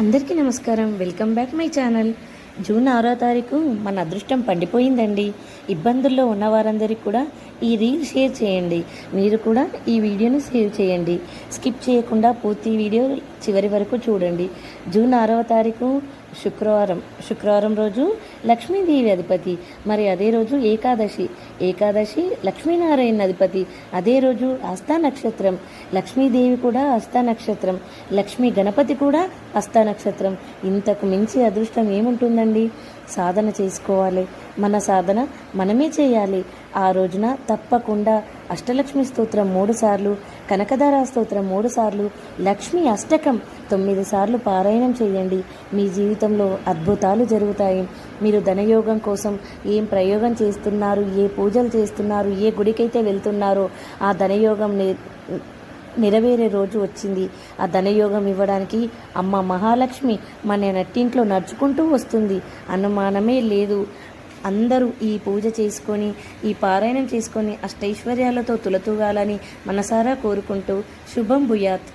అందరికీ నమస్కారం. Welcome back my channel. June 6వ తారీఖు మన అదృష్టం పండిపోయిందండి. ఇబ్బందుల్లో ఉన్న వారందరికీ కూడా ఈ రీల్ షేర్ చేయండి. మీరు కూడా ఈ వీడియోని సేవ్ చేయండి. స్కిప్ చేయకుండా పూర్తి వీడియో చివరి వరకు చూడండి. జూన్ 6వ తారీఖు శుక్రవారం రోజు లక్ష్మీదేవి అధిపతి. మరి అదే రోజు ఏకాదశి లక్ష్మీనారాయణ అధిపతి. అదే రోజు హస్త నక్షత్రం. లక్ష్మీదేవి కూడా హస్త నక్షత్రం, లక్ష్మీ గణపతి కూడా హస్త నక్షత్రం. ఇంతకు మించి అదృష్టం ఏముంటుందండి? సాధన చేసుకోవాలి. మన సాధన మనమే చేయాలి. ఆ రోజున తప్పకుండా అష్టలక్ష్మి స్తోత్రం 3 సార్లు, కనకదార స్తోత్రం 3 సార్లు, లక్ష్మీ అష్టకం 9 సార్లు పారాయణం చేయండి. మీ జీవితంలో అద్భుతాలు జరుగుతాయి. మీరు ధనయోగం కోసం ఏం ప్రయోగం చేస్తున్నారు, ఏ పూజలు చేస్తున్నారు, ఏ గుడికైతే వెళ్తున్నారో ఆ ధనయోగం నెరవేరే రోజు వచ్చింది. ఆ ధనయోగం ఇవ్వడానికి అమ్మ మహాలక్ష్మి మన నట్టింట్లో నడుచుకుంటూ వస్తుంది. అనుమానమే లేదు. అందరూ ఈ పూజ చేసుకొని, ఈ పారాయణం చేసుకొని అష్టైశ్వర్యాలతో తులతూగాలని మనసారా కోరుకుంటూ శుభం భూయాత్.